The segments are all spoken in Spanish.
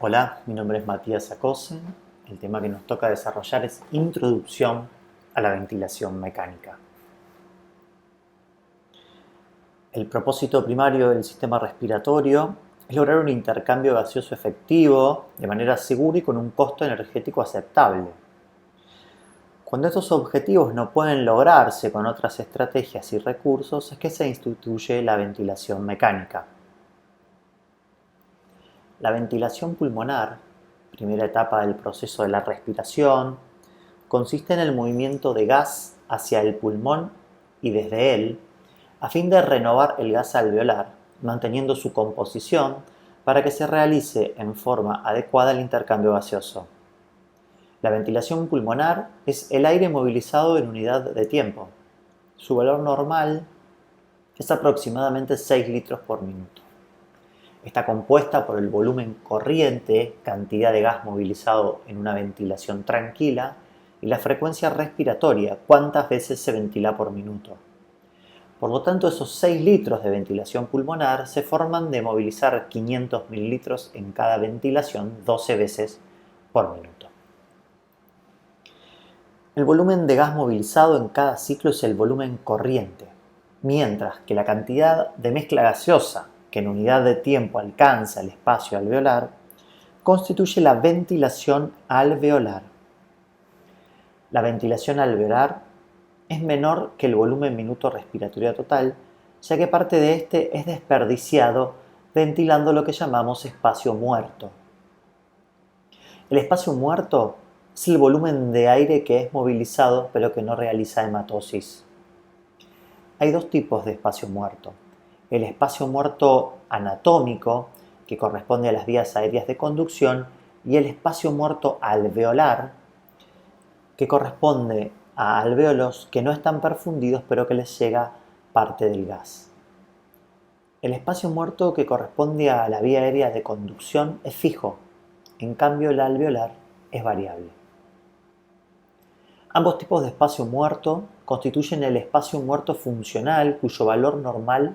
Hola, mi nombre es Matías Acosen. El tema que nos toca desarrollar es Introducción a la ventilación mecánica. El propósito primario del sistema respiratorio es lograr un intercambio gaseoso efectivo de manera segura y con un costo energético aceptable. Cuando estos objetivos no pueden lograrse con otras estrategias y recursos, es que se instituye la ventilación mecánica. La ventilación pulmonar, primera etapa del proceso de la respiración, consiste en el movimiento de gas hacia el pulmón y desde él, a fin de renovar el gas alveolar, manteniendo su composición para que se realice en forma adecuada el intercambio gaseoso. La ventilación pulmonar es el aire movilizado en unidad de tiempo. Su valor normal es aproximadamente 6 litros por minuto. Está compuesta por el volumen corriente, cantidad de gas movilizado en una ventilación tranquila, y la frecuencia respiratoria, cuántas veces se ventila por minuto. Por lo tanto, esos 6 litros de ventilación pulmonar se forman de movilizar 500 mililitros en cada ventilación 12 veces por minuto. El volumen de gas movilizado en cada ciclo es el volumen corriente, mientras que la cantidad de mezcla gaseosa que en unidad de tiempo alcanza el espacio alveolar constituye la ventilación alveolar. La ventilación alveolar es menor que el volumen minuto respiratorio total, ya que parte de este es desperdiciado ventilando lo que llamamos espacio muerto. El espacio muerto es el volumen de aire que es movilizado pero que no realiza hematosis. Hay dos tipos de espacio muerto. El espacio muerto anatómico, que corresponde a las vías aéreas de conducción, y el espacio muerto alveolar, que corresponde a alvéolos que no están perfundidos pero que les llega parte del gas. El espacio muerto que corresponde a la vía aérea de conducción es fijo, en cambio el alveolar es variable. Ambos tipos de espacio muerto constituyen el espacio muerto funcional, cuyo valor normal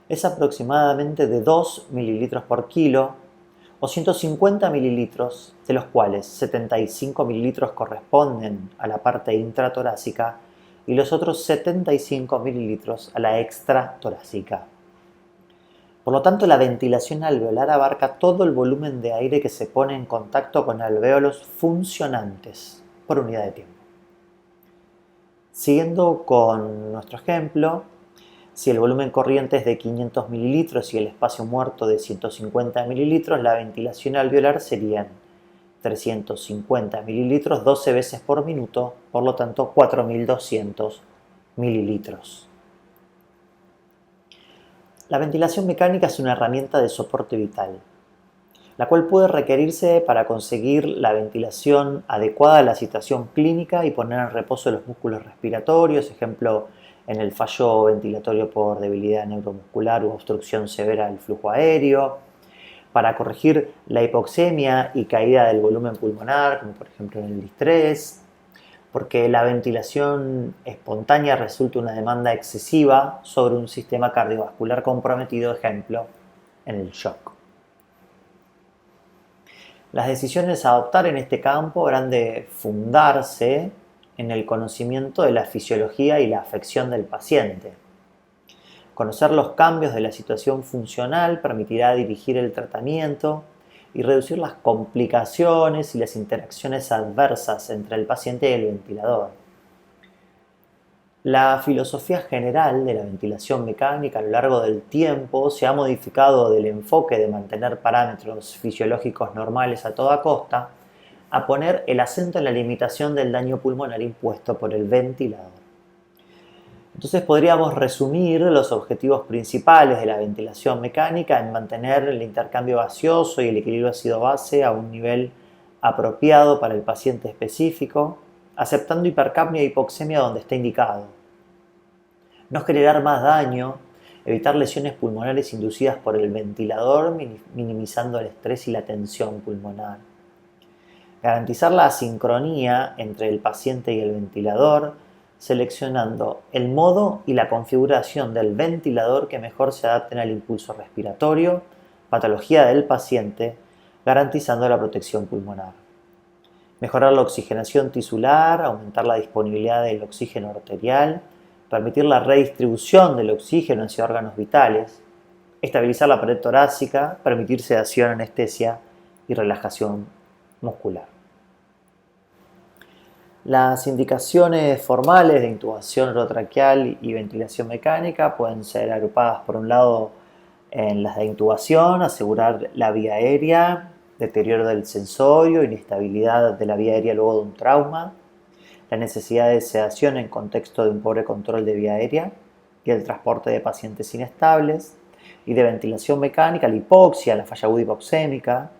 es aproximadamente de 2 mililitros por kilo o 150 mililitros, de los cuales 75 mililitros corresponden a la parte intratorácica y los otros 75 mililitros a la extratorácica. Por lo tanto, la ventilación alveolar abarca todo el volumen de aire que se pone en contacto con alvéolos funcionantes por unidad de tiempo. Siguiendo con nuestro ejemplo, si el volumen corriente es de 500 mililitros y el espacio muerto de 150 mililitros, la ventilación alveolar serían 350 mililitros 12 veces por minuto, por lo tanto 4200 mililitros. La ventilación mecánica es una herramienta de soporte vital, la cual puede requerirse para conseguir la ventilación adecuada a la situación clínica y poner en reposo los músculos respiratorios, ejemplo, en el fallo ventilatorio por debilidad neuromuscular u obstrucción severa del flujo aéreo, para corregir la hipoxemia y caída del volumen pulmonar, como por ejemplo en el distrés, porque la ventilación espontánea resulta una demanda excesiva sobre un sistema cardiovascular comprometido, ejemplo, en el shock. Las decisiones a adoptar en este campo habrán de fundarse en el conocimiento de la fisiología y la afección del paciente. Conocer los cambios de la situación funcional permitirá dirigir el tratamiento y reducir las complicaciones y las interacciones adversas entre el paciente y el ventilador. La filosofía general de la ventilación mecánica a lo largo del tiempo se ha modificado del enfoque de mantener parámetros fisiológicos normales a toda costa a poner el acento en la limitación del daño pulmonar impuesto por el ventilador. Entonces podríamos resumir los objetivos principales de la ventilación mecánica en mantener el intercambio gaseoso y el equilibrio ácido-base a un nivel apropiado para el paciente específico, aceptando hipercapnia e hipoxemia donde está indicado. No generar más daño, evitar lesiones pulmonares inducidas por el ventilador, minimizando el estrés y la tensión pulmonar. Garantizar la asincronía entre el paciente y el ventilador, seleccionando el modo y la configuración del ventilador que mejor se adapten al impulso respiratorio, patología del paciente, garantizando la protección pulmonar. Mejorar la oxigenación tisular, aumentar la disponibilidad del oxígeno arterial, permitir la redistribución del oxígeno hacia órganos vitales, estabilizar la pared torácica, permitir sedación, anestesia y relajación muscular. Las indicaciones formales de intubación orotraqueal y ventilación mecánica pueden ser agrupadas por un lado en las de intubación, asegurar la vía aérea, deterioro del sensorio, inestabilidad de la vía aérea luego de un trauma, la necesidad de sedación en contexto de un pobre control de vía aérea y el transporte de pacientes inestables, y de ventilación mecánica, la hipoxia, la falla aguda hipoxémica,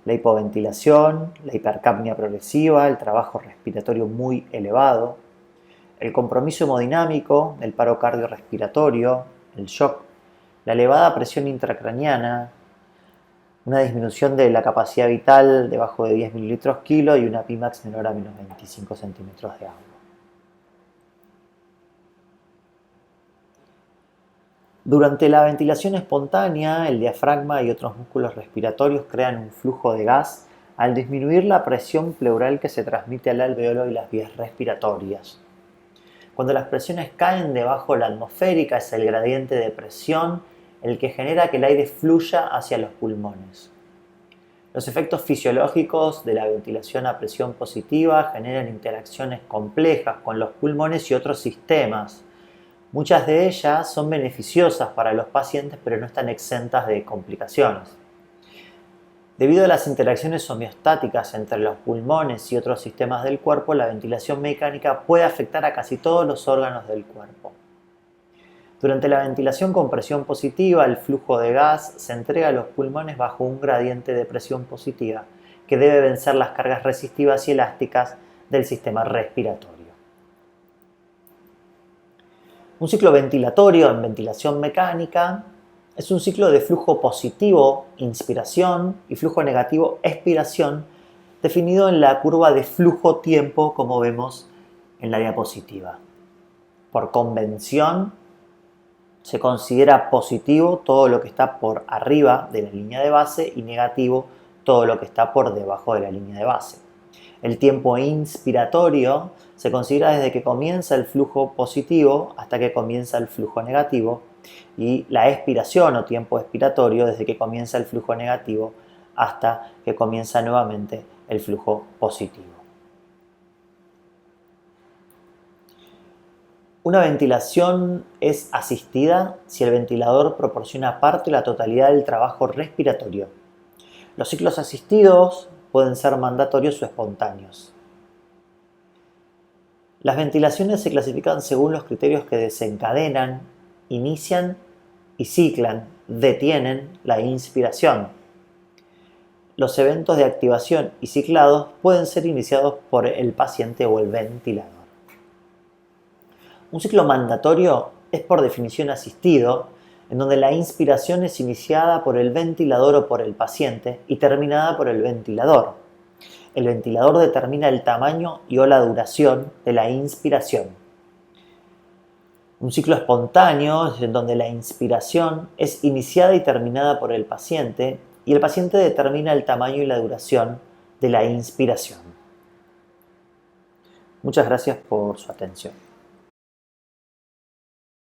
la hipoventilación, la hipercapnia progresiva, el trabajo respiratorio muy elevado, el compromiso hemodinámico, el paro cardiorrespiratorio, el shock, la elevada presión intracraniana, una disminución de la capacidad vital debajo de 10 mililitros kilo y una Pimax menor a menos 25 centímetros de agua. Durante la ventilación espontánea, el diafragma y otros músculos respiratorios crean un flujo de gas al disminuir la presión pleural que se transmite al alveolo y las vías respiratorias. Cuando las presiones caen debajo de la atmosférica, es el gradiente de presión el que genera que el aire fluya hacia los pulmones. Los efectos fisiológicos de la ventilación a presión positiva generan interacciones complejas con los pulmones y otros sistemas. Muchas de ellas son beneficiosas para los pacientes, pero no están exentas de complicaciones. Debido a las interacciones homeostáticas entre los pulmones y otros sistemas del cuerpo, la ventilación mecánica puede afectar a casi todos los órganos del cuerpo. Durante la ventilación con presión positiva, el flujo de gas se entrega a los pulmones bajo un gradiente de presión positiva, que debe vencer las cargas resistivas y elásticas del sistema respiratorio. Un ciclo ventilatorio en ventilación mecánica es un ciclo de flujo positivo, inspiración, y flujo negativo, expiración, definido en la curva de flujo-tiempo como vemos en la diapositiva. Por convención, se considera positivo todo lo que está por arriba de la línea de base y negativo todo lo que está por debajo de la línea de base. El tiempo inspiratorio se considera desde que comienza el flujo positivo hasta que comienza el flujo negativo, y la expiración o tiempo expiratorio desde que comienza el flujo negativo hasta que comienza nuevamente el flujo positivo. Una ventilación es asistida si el ventilador proporciona parte o la totalidad del trabajo respiratorio. Los ciclos asistidos pueden ser mandatorios o espontáneos. Las ventilaciones se clasifican según los criterios que desencadenan, inician y ciclan, detienen la inspiración. Los eventos de activación y ciclados pueden ser iniciados por el paciente o el ventilador. Un ciclo mandatorio es por definición asistido, en donde la inspiración es iniciada por el ventilador o por el paciente y terminada por el ventilador. El ventilador determina el tamaño y o la duración de la inspiración. Un ciclo espontáneo es en donde la inspiración es iniciada y terminada por el paciente y el paciente determina el tamaño y la duración de la inspiración. Muchas gracias por su atención.